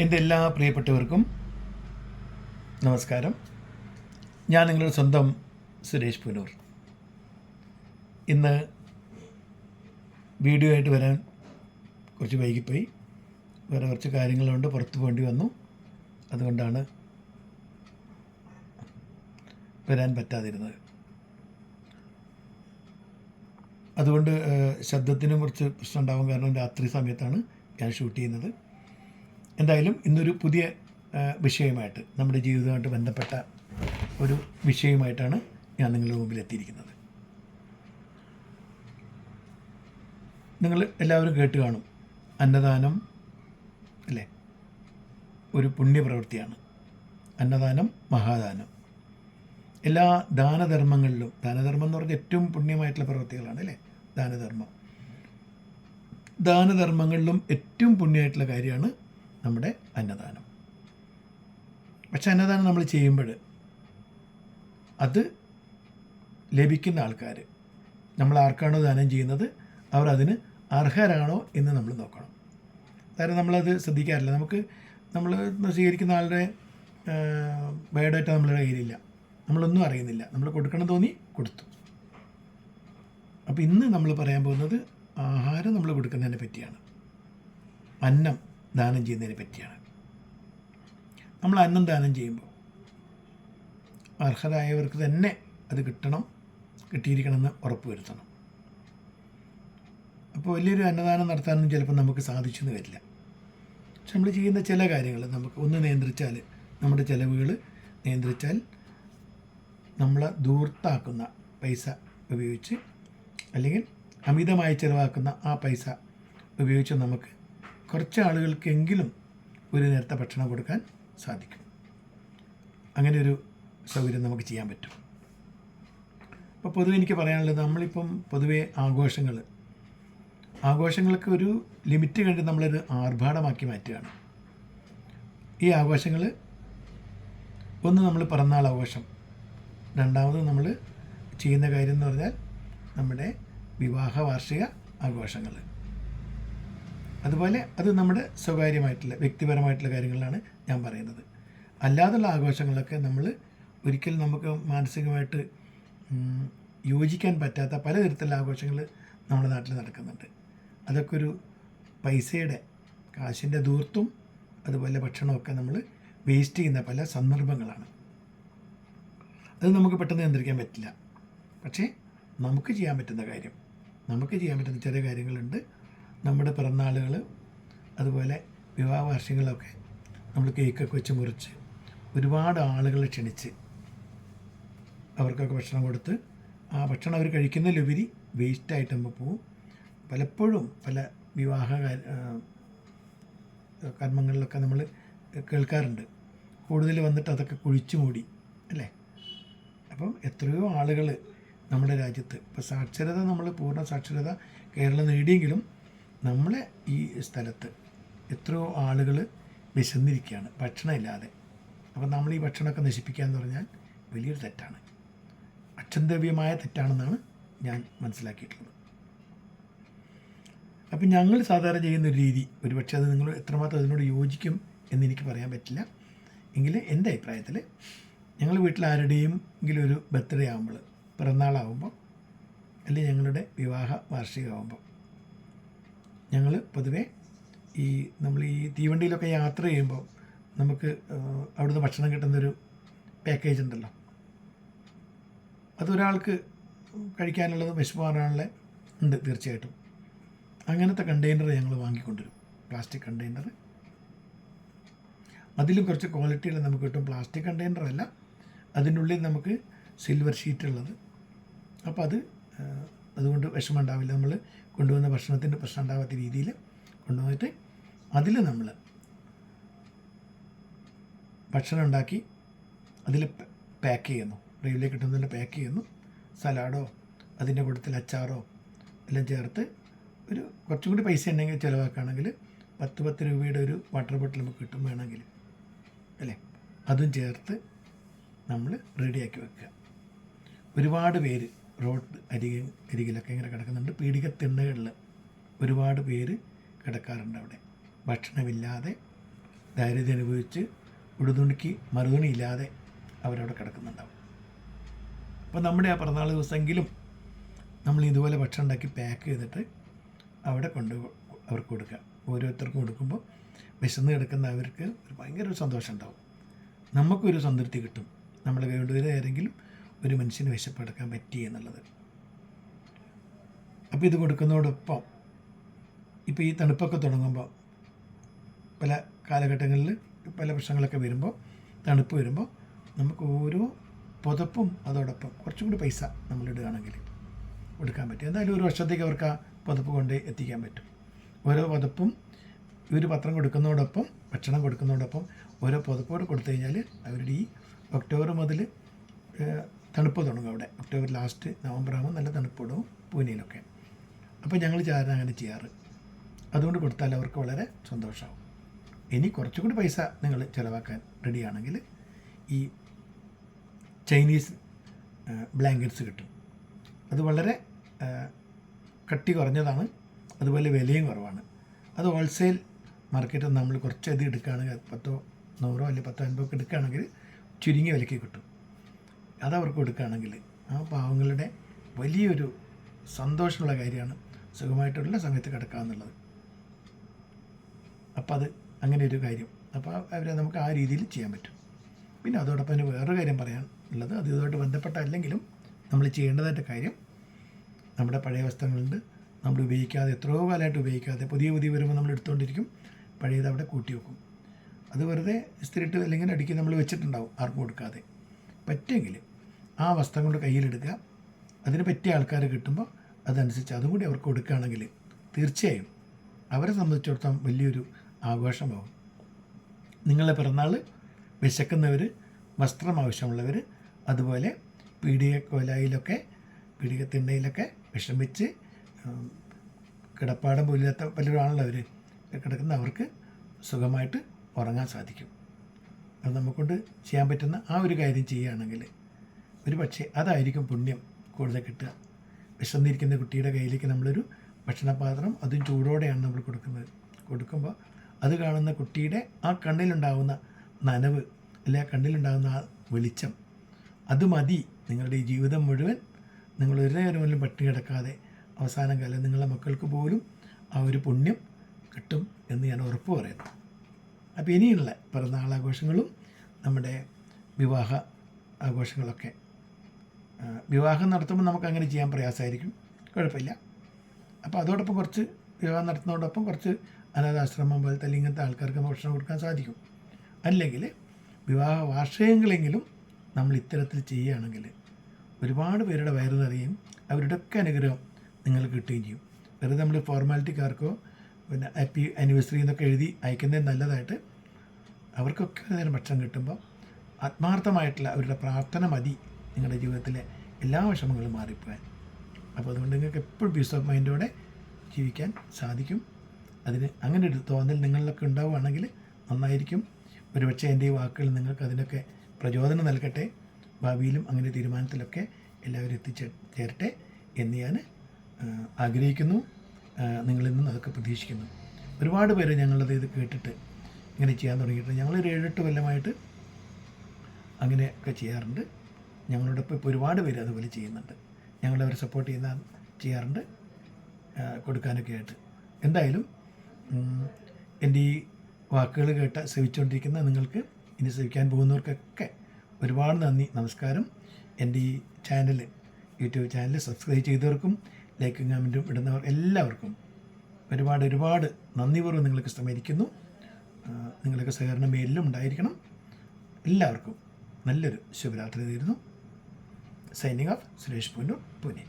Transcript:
എൻ്റെ എല്ലാ പ്രിയപ്പെട്ടവർക്കും നമസ്കാരം. ഞാൻ നിങ്ങളുടെ സ്വന്തം സുരേഷ് പുനൂർ. ഇന്ന് വീഡിയോ ആയിട്ട് വരാൻ കുറച്ച് വൈകിപ്പോയി. വേറെ കുറച്ച് കാര്യങ്ങളുണ്ട്, പുറത്ത് പോകേണ്ടി വന്നു. അതുകൊണ്ടാണ് വരാൻ പറ്റാതിരുന്നത്. അതുകൊണ്ട് ശബ്ദത്തിനും കുറച്ച് പ്രശ്നം ഉണ്ടാകും, കാരണം രാത്രി സമയത്താണ് ഞാൻ ഷൂട്ട് ചെയ്യുന്നത്. എന്തായാലും ഇന്നൊരു പുതിയ വിഷയമായിട്ട്, നമ്മുടെ ജീവിതവുമായിട്ട് ബന്ധപ്പെട്ട ഒരു വിഷയമായിട്ടാണ് ഞാൻ നിങ്ങളുടെ മുമ്പിൽ എത്തിയിരിക്കുന്നത്. നിങ്ങൾ എല്ലാവരും കേട്ട് കാണും, അന്നദാനം അല്ലേ ഒരു പുണ്യപ്രവൃത്തിയാണ്. അന്നദാനം മഹാദാനം. എല്ലാ ദാനധർമ്മങ്ങളിലും, ദാനധർമ്മം എന്ന് പറഞ്ഞാൽ ഏറ്റവും പുണ്യമായിട്ടുള്ള പ്രവൃത്തികളാണ് അല്ലേ ദാനധർമ്മം. ദാനധർമ്മങ്ങളിലും ഏറ്റവും പുണ്യമായിട്ടുള്ള കാര്യമാണ് നമ്മുടെ അന്നദാനം. പക്ഷെ അന്നദാനം നമ്മൾ ചെയ്യുമ്പോൾ അത് ലഭിക്കുന്ന ആൾക്കാർ, നമ്മൾ ആർക്കാണോ ദാനം ചെയ്യുന്നത് അവർ അതിന് അർഹരാണോ എന്ന് നമ്മൾ നോക്കണം. കാരണം നമ്മളത് ശ്രദ്ധിക്കാറില്ല. നമ്മൾ സ്വീകരിക്കുന്ന ആളുടെ ബയോഡാറ്റ നമ്മളുടെ കയ്യിലില്ല, നമ്മളൊന്നും അറിയുന്നില്ല. നമ്മൾ കൊടുക്കണം തോന്നി കൊടുത്തു. അപ്പോൾ ഇന്ന് നമ്മൾ പറയാൻ പോകുന്നത് ആഹാരം നമ്മൾ കൊടുക്കുന്നതിനെ പറ്റിയാണ്, അന്നം ദാനം ചെയ്യുന്നതിനെ പറ്റിയാണ്. നമ്മൾ അന്നം ദാനം ചെയ്യുമ്പോൾ അർഹരായവർക്ക് തന്നെ അത് കിട്ടിയിരിക്കണമെന്ന് ഉറപ്പ് വരുത്തണം. അപ്പോൾ വലിയൊരു അന്നദാനം നടത്താനൊന്നും ചിലപ്പോൾ നമുക്ക് സാധിച്ചെന്ന് വരില്ല. പക്ഷെ നമ്മൾ ചെയ്യുന്ന ചില കാര്യങ്ങൾ നമുക്ക് ഒന്ന് നിയന്ത്രിച്ചാൽ, നമ്മുടെ ചിലവുകൾ നിയന്ത്രിച്ചാൽ, നമ്മളെ ധൂർത്താക്കുന്ന പൈസ ഉപയോഗിച്ച്, അല്ലെങ്കിൽ അമിതമായി ചിലവാക്കുന്ന ആ പൈസ ഉപയോഗിച്ച് നമുക്ക് കുറച്ച് ആളുകൾക്കെങ്കിലും ഒരു നേരത്തെ ഭക്ഷണം കൊടുക്കാൻ സാധിക്കും. അങ്ങനെ ഒരു സൗകര്യം നമുക്ക് ചെയ്യാൻ പറ്റും. അപ്പോൾ പൊതുവെ എനിക്ക് പറയാനുള്ളത്, നമ്മളിപ്പം പൊതുവെ ആഘോഷങ്ങൾക്ക് ഒരു ലിമിറ്റ് കണ്ട് നമ്മളൊരു ആർഭാടമാക്കി മാറ്റുകയാണ്. ഈ ആഘോഷങ്ങൾ, ഒന്ന് നമ്മൾ പിറന്നാൾ ആഘോഷം, രണ്ടാമത് നമ്മൾ ചെയ്യുന്ന കാര്യം എന്ന് പറഞ്ഞാൽ നമ്മുടെ വിവാഹ വാർഷിക ആഘോഷങ്ങൾ. അതുപോലെ അത് നമ്മുടെ സ്വകാര്യമായിട്ടുള്ള വ്യക്തിപരമായിട്ടുള്ള കാര്യങ്ങളാണ് ഞാൻ പറയുന്നത്. അല്ലാതുള്ള ആഘോഷങ്ങളൊക്കെ നമ്മൾ ഒരിക്കലും നമുക്ക് മാനസികമായിട്ട് യോജിക്കാൻ പറ്റാത്ത പലതരത്തിലുള്ള ആഘോഷങ്ങൾ നമ്മുടെ നാട്ടിൽ നടക്കുന്നുണ്ട്. അതൊക്കെ ഒരു പൈസയുടെ, കാശിൻ്റെ ധൂർത്തും അതുപോലെ ഭക്ഷണമൊക്കെ നമ്മൾ വേസ്റ്റ് ചെയ്യുന്ന പല സന്ദർഭങ്ങളാണ്. അത് നമുക്ക് പെട്ടെന്ന് നിയന്ത്രിക്കാൻ പറ്റില്ല. പക്ഷേ നമുക്ക് ചെയ്യാൻ പറ്റുന്ന കാര്യം, നമുക്ക് ചെയ്യാൻ പറ്റുന്ന ചെറിയ കാര്യങ്ങളുണ്ട്. നമ്മുടെ പിറന്നാളുകൾ, അതുപോലെ വിവാഹ വാർഷികങ്ങളൊക്കെ നമ്മൾ കേക്കൊക്കെ വെച്ച് മുറിച്ച് ഒരുപാട് ആളുകളെ ക്ഷണിച്ച് അവർക്കൊക്കെ ഭക്ഷണം കൊടുത്ത്, ആ ഭക്ഷണം അവർ കഴിക്കുന്നതിലുപരി വേസ്റ്റായിട്ട് നമ്മൾ പോവും. പലപ്പോഴും പല വിവാഹ കർമ്മങ്ങളിലൊക്കെ നമ്മൾ കേൾക്കാറുണ്ട്, കൂടുതൽ വന്നിട്ട് അതൊക്കെ കുഴിച്ചു മൂടി അല്ലേ. അപ്പം എത്രയോ ആളുകൾ നമ്മുടെ രാജ്യത്ത്, ഇപ്പോൾ സാക്ഷരത, നമ്മൾ പൂർണ്ണ സാക്ഷരത കേരളം നേടിയെങ്കിലും നമ്മളെ ഈ സ്ഥലത്ത് എത്രയോ ആളുകൾ വിശന്നിരിക്കുകയാണ് ഭക്ഷണമില്ലാതെ. അപ്പം നമ്മൾ ഈ ഭക്ഷണമൊക്കെ നശിപ്പിക്കുക എന്ന് പറഞ്ഞാൽ വലിയൊരു തെറ്റാണ്, അക്ഷന്തവ്യമായ തെറ്റാണെന്നാണ് ഞാൻ മനസ്സിലാക്കിയിട്ടുള്ളത്. അപ്പം ഞങ്ങൾ സാധാരണ ചെയ്യുന്നൊരു രീതി, ഒരുപക്ഷെ അത് നിങ്ങൾ എത്രമാത്രം അതിനോട് യോജിക്കും എന്നെനിക്ക് പറയാൻ പറ്റില്ല. എങ്കിൽ എൻ്റെ അഭിപ്രായത്തിൽ ഞങ്ങൾ വീട്ടിൽ ആരുടെയും എങ്കിലും ഒരു ബർത്ത്ഡേ ആകുമ്പോൾ, പിറന്നാളാകുമ്പോൾ, അല്ലെങ്കിൽ ഞങ്ങളുടെ വിവാഹ വാർഷികമാകുമ്പോൾ, ഞങ്ങൾ പൊതുവേ നമ്മൾ ഈ തീവണ്ടിയിലൊക്കെ യാത്ര ചെയ്യുമ്പോൾ നമുക്ക് അവിടുന്ന് ഭക്ഷണം കിട്ടുന്നൊരു പാക്കേജ് ഉണ്ടല്ലോ, അതൊരാൾക്ക് കഴിക്കാനുള്ളത് വിശപ്പാനുള്ള ഉണ്ട് തീർച്ചയായിട്ടും. അങ്ങനത്തെ കണ്ടെയ്നർ ഞങ്ങൾ വാങ്ങിക്കൊണ്ടുവരും, പ്ലാസ്റ്റിക് കണ്ടെയ്നർ. അതിലും കുറച്ച് ക്വാളിറ്റിയുള്ള നമുക്ക് കിട്ടും. പ്ലാസ്റ്റിക് കണ്ടെയ്നറല്ല, അതിനുള്ളിൽ നമുക്ക് സിൽവർ ഷീറ്റുള്ളത്. അപ്പോൾ അതുകൊണ്ട് വിഷമം ഉണ്ടാവില്ല. നമ്മൾ കൊണ്ടുവന്ന ഭക്ഷണത്തിൻ്റെ പ്രശ്നം ഉണ്ടാകാത്ത രീതിയിൽ കൊണ്ടുവന്നിട്ട് അതിൽ നമ്മൾ ഭക്ഷണം ഉണ്ടാക്കി അതിൽ പാക്ക് ചെയ്യുന്നു, റെയിലിലേക്ക് കിട്ടുന്നതിൽ പാക്ക് ചെയ്യുന്നു. സലാഡോ അതിൻ്റെ കൂട്ടത്തിൽ അച്ചാറോ എല്ലാം ചേർത്ത്, ഒരു കുറച്ചും കൂടി പൈസ ഉണ്ടെങ്കിൽ ചിലവാക്കുകയാണെങ്കിൽ 10 രൂപയുടെ ഒരു വാട്ടർ ബോട്ടിൽ നമുക്ക് കിട്ടും വേണമെങ്കിൽ അല്ലേ. അതും ചേർത്ത് നമ്മൾ റെഡിയാക്കി വെക്കുക. ഒരുപാട് പേര് റോഡ് അരികിലൊക്കെ ഇങ്ങനെ കിടക്കുന്നുണ്ട്. പീടിക തിണ്ണകളിൽ ഒരുപാട് പേര് കിടക്കാറുണ്ട്. അവിടെ ഭക്ഷണമില്ലാതെ ദാരിദ്ര്യം അനുഭവിച്ച് ഉടുതുണിക്ക് മറുതുണിയില്ലാതെ അവരവിടെ കിടക്കുന്നുണ്ടാവും. അപ്പോൾ നമ്മുടെ ആ പിറന്നാൾ ദിവസമെങ്കിലും നമ്മൾ ഇതുപോലെ ഭക്ഷണം ഉണ്ടാക്കി പാക്ക് ചെയ്തിട്ട് അവിടെ അവർക്ക് കൊടുക്കുക. ഓരോരുത്തർക്കും കൊടുക്കുമ്പോൾ വിശന്ന് കിടക്കുന്ന അവർക്ക് ഒരു ഭയങ്കര ഒരു സന്തോഷം ഉണ്ടാവും. നമുക്കൊരു സംതൃപ്തി കിട്ടും. നമ്മളെ കൈകൊണ്ട് ആരെങ്കിലും ഒരു മനുഷ്യന് വിശപ്പെടുക്കാൻ പറ്റി എന്നുള്ളത്. അപ്പോൾ ഇത് കൊടുക്കുന്നതോടൊപ്പം ഇപ്പോൾ ഈ തണുപ്പൊക്കെ തുടങ്ങുമ്പോൾ പല കാലഘട്ടങ്ങളിൽ പല പ്രശ്നങ്ങളൊക്കെ വരുമ്പോൾ തണുപ്പ് വരുമ്പോൾ നമുക്ക് ഓരോ പുതപ്പും അതോടൊപ്പം കുറച്ചും കൂടി പൈസ നമ്മളിടുകയാണെങ്കിൽ കൊടുക്കാൻ പറ്റും. എന്തായാലും ഒരു വർഷത്തേക്ക് അവർക്ക് ആ പുതപ്പ് കൊണ്ട് എത്തിക്കാൻ പറ്റും. ഓരോ പുതപ്പും ഇവർ പത്രം കൊടുക്കുന്നതോടൊപ്പം ഭക്ഷണം കൊടുക്കുന്നതോടൊപ്പം ഓരോ പുതപ്പോട് കൊടുത്തു കഴിഞ്ഞാൽ അവരുടെ ഈ ഒക്ടോബർ മുതൽ തണുപ്പ് തുടങ്ങും. അവിടെ ഒക്ടോബർ ലാസ്റ്റ് നവംബർ ആകുമ്പോൾ നല്ല തണുപ്പ് തുടങ്ങും പൂനെയിലൊക്കെ. അപ്പോൾ ഞങ്ങൾ സാധാരണ അങ്ങനെ ചെയ്യാറ്. അതുകൊണ്ട് കൊടുത്താൽ അവർക്ക് വളരെ സന്തോഷമാവും. ഇനി കുറച്ചുകൂടി പൈസ നിങ്ങൾ ചിലവാക്കാൻ റെഡിയാണെങ്കിൽ ഈ ചൈനീസ് ബ്ലാങ്കറ്റ്സ് കിട്ടും. അത് വളരെ കട്ടി കുറഞ്ഞതാണ്, അതുപോലെ വിലയും കുറവാണ്. അത് ഹോൾസെയിൽ മാർക്കറ്റിൽ നമ്മൾ കുറച്ചധികം എടുക്കുകയാണെങ്കിൽ 10 100 അല്ലെങ്കിൽ 10 50 എടുക്കുകയാണെങ്കിൽ ചുരുങ്ങിയ വിലയ്ക്ക് കിട്ടും. അതവർക്ക് കൊടുക്കുകയാണെങ്കിൽ ആ പാവങ്ങളുടെ വലിയൊരു സന്തോഷമുള്ള കാര്യമാണ് സുഖമായിട്ടുള്ള സമയത്ത് കിടക്കാമെന്നുള്ളത്. അപ്പം അത് അങ്ങനെ ഒരു കാര്യം. അപ്പോൾ അവരെ നമുക്ക് ആ രീതിയിൽ ചെയ്യാൻ പറ്റും. പിന്നെ അതോടൊപ്പം തന്നെ വേറൊരു കാര്യം പറയാൻ ഉള്ളത്, അത് ഇതുമായിട്ട് ബന്ധപ്പെട്ടല്ലെങ്കിലും നമ്മൾ ചെയ്യേണ്ടതായിട്ട് കാര്യം, നമ്മുടെ പഴയ വസ്ത്രങ്ങളുണ്ട്, നമ്മൾ ഉപയോഗിക്കാതെ എത്രയോ കാലമായിട്ട് ഉപയോഗിക്കാതെ പുതിയ വരുമ്പോൾ നമ്മൾ എടുത്തുകൊണ്ടിരിക്കും, പഴയത് അവിടെ കൂട്ടി വെക്കും. അത് വെറുതെ ഇസ്തിരിട്ട് അല്ലെങ്കിൽ അടിക്ക് നമ്മൾ വെച്ചിട്ടുണ്ടാവും ആർക്കും കൊടുക്കാതെ. പറ്റുമെങ്കിൽ ആ വസ്ത്രം കൊണ്ട് കയ്യിലെടുക്കുക. അതിന് പറ്റിയ ആൾക്കാർ കിട്ടുമ്പോൾ അതനുസരിച്ച് അതും കൂടി അവർക്ക് കൊടുക്കുകയാണെങ്കിൽ തീർച്ചയായും അവരെ സംബന്ധിച്ചിടത്തോളം വലിയൊരു ആഘോഷമാകും. നിങ്ങളുടെ പിറന്നാൾ വിശക്കുന്നവർ, വസ്ത്രം ആവശ്യമുള്ളവർ, അതുപോലെ പീഡിക തിണ്ണയിലൊക്കെ വിഷമിച്ച് കിടപ്പാടം പോലില്ലാത്ത പലരാണല്ലോ അവർ കിടക്കുന്ന, അവർക്ക് സുഖമായിട്ട് ഉറങ്ങാൻ സാധിക്കും. അത് നമുക്കൊണ്ട് ചെയ്യാൻ പറ്റുന്ന ആ ഒരു കാര്യം ചെയ്യുകയാണെങ്കിൽ ഒരു പക്ഷേ അതായിരിക്കും പുണ്യം കൂടുതൽ കിട്ടുക. വിശന്നിരിക്കുന്ന കുട്ടിയുടെ കയ്യിലേക്ക് നമ്മളൊരു ഭക്ഷണപാത്രം അതും ചൂടോടെയാണ് നമ്മൾ കൊടുക്കുമ്പോൾ അത് കാണുന്ന കുട്ടിയുടെ ആ കണ്ണിലുണ്ടാകുന്ന നനവ്, അല്ലെ ആ കണ്ണിലുണ്ടാകുന്ന ആ വെളിച്ചം, അത് മതി നിങ്ങളുടെ ഈ ജീവിതം മുഴുവൻ നിങ്ങൾ ഒരു നേരം പോലും പട്ടിണി കിടക്കാതെ അവസാനം കാലം നിങ്ങളുടെ മക്കൾക്ക് പോലും ആ ഒരു പുണ്യം കിട്ടും എന്ന് ഞാൻ ഉറപ്പ് പറയുന്നു. അപ്പോൾ ഇനിയുള്ള പിറന്നാളാഘോഷങ്ങളും നമ്മുടെ വിവാഹ ആഘോഷങ്ങളൊക്കെ, വിവാഹം നടത്തുമ്പോൾ നമുക്ക് അങ്ങനെ ചെയ്യാൻ പ്രയാസമായിരിക്കും, കുഴപ്പമില്ല. അപ്പോൾ അതോടൊപ്പം കുറച്ച് വിവാഹം നടത്തുന്നതോടൊപ്പം കുറച്ച് അനാഥാശ്രമം പോലത്തെ അല്ലെങ്കിൽ ഇങ്ങനത്തെ ആൾക്കാർക്ക് ഭക്ഷണം കൊടുക്കാൻ സാധിക്കും. അല്ലെങ്കിൽ വിവാഹ വാർഷികങ്ങളെങ്കിലും നമ്മൾ ഇത്തരത്തിൽ ചെയ്യുകയാണെങ്കിൽ ഒരുപാട് പേരുടെ വയറ് നിറയും, അവരുടെയൊക്കെ അനുഗ്രഹം നിങ്ങൾക്ക് കിട്ടുകയും ചെയ്യും. വെറുതെ നമ്മൾ ഫോർമാലിറ്റിക്കാർക്കോ പിന്നെ ഹാപ്പി ആനിവേഴ്സറി എന്നൊക്കെ എഴുതി അയക്കുന്നതിന് നല്ലതായിട്ട് അവർക്കൊക്കെ നേരം ഭക്ഷണം കിട്ടുമ്പോൾ ആത്മാർത്ഥമായിട്ടുള്ള അവരുടെ പ്രാർത്ഥന മതി നിങ്ങളുടെ ജീവിതത്തിലെ എല്ലാ വിഷമങ്ങളും മാറിപ്പോകാൻ. അപ്പോൾ അതുകൊണ്ട് നിങ്ങൾക്ക് എപ്പോഴും പീസ് ഓഫ് മൈൻഡോടെ ജീവിക്കാൻ സാധിക്കും. അതിന് അങ്ങനെ ഒരു തോന്നൽ നിങ്ങളിലൊക്കെ ഉണ്ടാവുകയാണെങ്കിൽ നന്നായിരിക്കും. ഒരുപക്ഷെ എൻ്റെ ഈ വാക്കുകൾ നിങ്ങൾക്ക് അതിനൊക്കെ പ്രചോദനം നൽകട്ടെ. ഭാവിയിലും അങ്ങനെ തീരുമാനത്തിലൊക്കെ എല്ലാവരും എത്തിച്ചേരട്ടെ എന്ന് ഞാൻ ആഗ്രഹിക്കുന്നു. നിങ്ങളിൽ നിന്നും അതൊക്കെ പ്രതീക്ഷിക്കുന്നു. ഒരുപാട് പേര് ഞങ്ങളത് ഇത് കേട്ടിട്ട് ഇങ്ങനെ ചെയ്യാൻ തുടങ്ങിയിട്ട് ഞങ്ങളൊരു 7-8 കൊല്ലമായിട്ട് അങ്ങനെയൊക്കെ ചെയ്യാറുണ്ട്. ഞങ്ങളോടൊപ്പം ഇപ്പോൾ ഒരുപാട് പേര് അതുപോലെ ചെയ്യുന്നുണ്ട്. ഞങ്ങളവരെ സപ്പോർട്ട് ചെയ്യാറുണ്ട് കൊടുക്കാനൊക്കെ ആയിട്ട്. എന്തായാലും എൻ്റെ ഈ വാക്കുകൾ ശ്രവിച്ചുകൊണ്ടിരിക്കുന്ന നിങ്ങൾക്ക്, ഇനി ശ്രവിക്കാൻ പോകുന്നവർക്കൊക്കെ ഒരുപാട് നന്ദി, നമസ്കാരം. എൻ്റെ ഈ യൂട്യൂബ് ചാനൽ സബ്സ്ക്രൈബ് ചെയ്തവർക്കും ലൈക്കും കമൻറ്റും ഇടുന്നവർ എല്ലാവർക്കും ഒരുപാട് നന്ദിപൂർവ്വം നിങ്ങൾക്ക് സ്മരിക്കുന്നു. നിങ്ങളൊക്കെ സഹകരണം മേലിലും ഉണ്ടായിരിക്കണം. എല്ലാവർക്കും നല്ലൊരു ശുഭരാത്രി നേരുന്നു. Signing off, Suresh Poonoor, Pune.